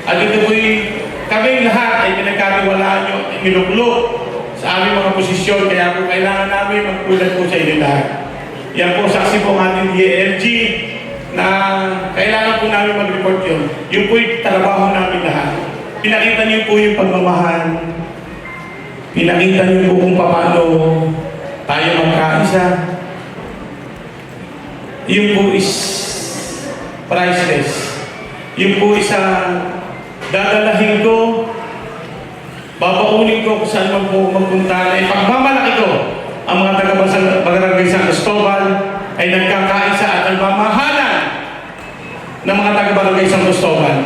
At ito po'y kaming lahat ay pinagkatiwalaan nyo at minuklok sa aming mga posisyon. Kaya po kailangan namin magpulat po sa inyo lahat. Yan po, saksi po ang ating DALG na kailangan po namin mag-report yun. Yung po'y trabaho namin lahat. Pinakita niyo po yung pagmamahal. Pinakita niyo po kung paano tayo magkaisa. Yun po is priceless. Yun po isa dadalahin ko, babaunin ko kung saan man po magpunta na ipagmamalaki ko ang mga taga-Barangay San Cristobal ay nagkakaisa at nagmamahalan ng mga taga-Barangay San Cristobal.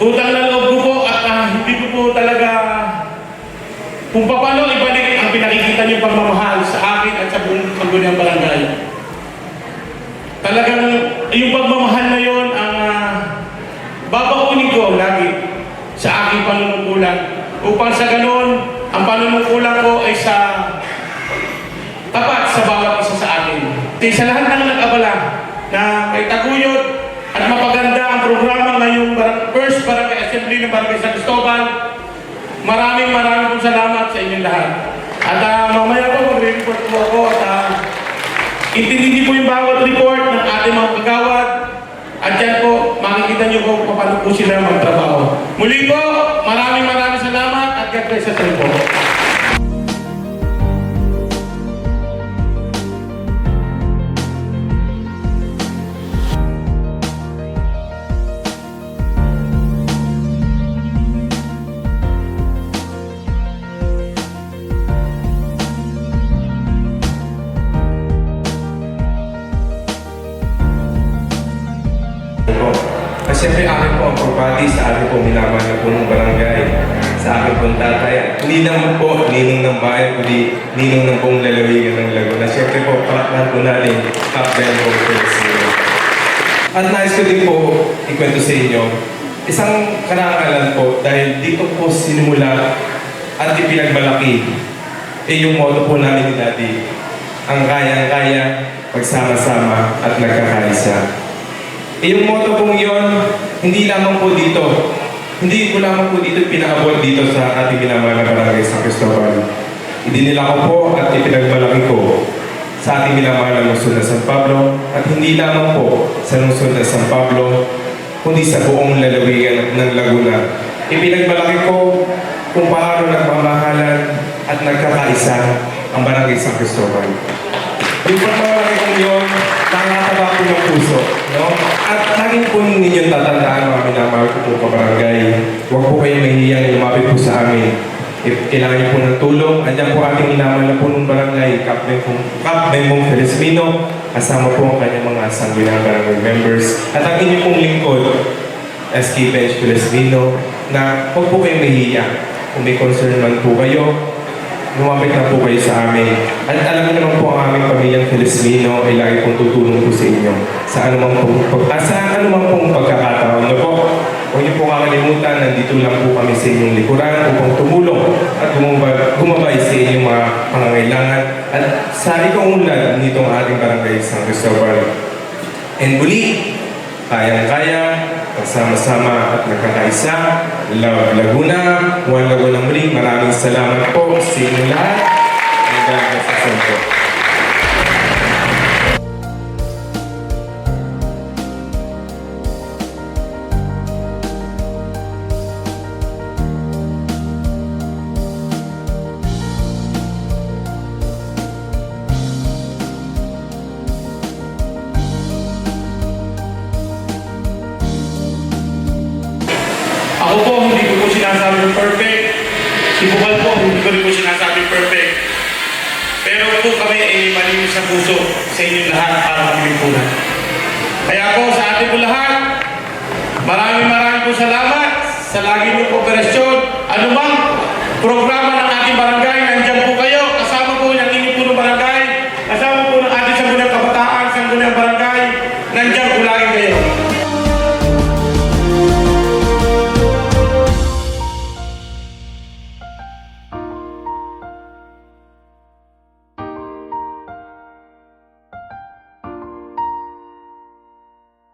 Utang na loob ko po at hindi ko po talaga kung paano ibalik ang pinakikita niyong pagmamahal sa akin at sa buong sangguniang barangay. Talagang yung pagmamahal na yon ang babaunin ko lagi sa aking panunungkulan upang sa ganon ang panunungkulan ko ay sa tapat sa bawat isa sa atin. Sa lahat ng nag-abala na may taguyod at mapaganda ang programa ngayong First Barangay Assembly ng Barangay San Cristobal, maraming pong salamat sa inyong lahat. At mamaya po mag-report po ako at intindihin po yung bawat report ng ating mga kagawad. At yan po, makikita niyo po kung paano po sila magtrabaho. Muli po, maraming salamat at God bless us all po. Siyempre akin po ang pagbati sa ating po minamahal na punong barangay, sa aking pong tatay. Hindi naman po ninong ng bayan, kundi ninong ng pong lalawigan ng Laguna. Siyempre po, palakpan po natin, Captain po Feliciano. At nais ko din po ikwento sa inyo, isang karangalan po dahil dito po sinimula at ipinagmalaki yung motto po namin ni Daddy, ang kayang-kaya, pagsama-sama at nagkakaisa. Yung motto pong yun, hindi lamang po dito. Hindi ko lamang po dito pinaabot dito sa ating minamahal na Barangay San Cristobal. Idinila ko po at ipinagmalaki ko sa ating minamahal na lungsod ng San Pablo at hindi lamang po sa lungsod ng San Pablo, kundi sa buong lalawigan ng Laguna. Ipinagmalaki ko kung paano nagmamahalan at nagkakaisa ang Barangay San Cristobal. Yung pagmamalaki kong yun, nakakataba po ng puso. No? At laging po ninyong tatandaan mga minamahal ko po kabarangay. Huwag po kayong mahihiyang lumapit po sa amin. If kailangan niyo po ng tulong, andyan po ating minamahal na po ng barangay, Captain Mong Feliciano, kasama po ang kanyang mga sangguniang barangay members. At ang inyong pong lingkod, SK Bench Feliciano, na huwag po kayong mahihiya. Kung may concern man po kayo, lumapit na po kayo sa amin. At alam niyo naman po ang aming pamilyang Feliciano ay lagi pong tutulong po sa inyo sa anumang pong pagkakataon. No po, huwag niyo po kakalimutan, nandito lang po kami sa inyong likuran upang tumulong at gumabay sa inyong mga pangangailangan at sa ikaunlad nitong ating Barangay San Cristobal. And muli, kayang-kaya, kasama-sama at nagkakaisa, Love Laguna, One Laguna muli. Maraming salamat po sa inyo lahat. Hanggang sa po. Ako po, hindi ko po sinasabi perfect. Si Bukal po, hindi ko rin po sinasabi perfect. Pero po kami ay malinis sa puso sa inyong lahat para maglipunan. Kaya po sa ating po lahat, maraming po salamat sa lagi niyong kooperasyon. Anumang programa ng ating barangay, nandiyan po kayo.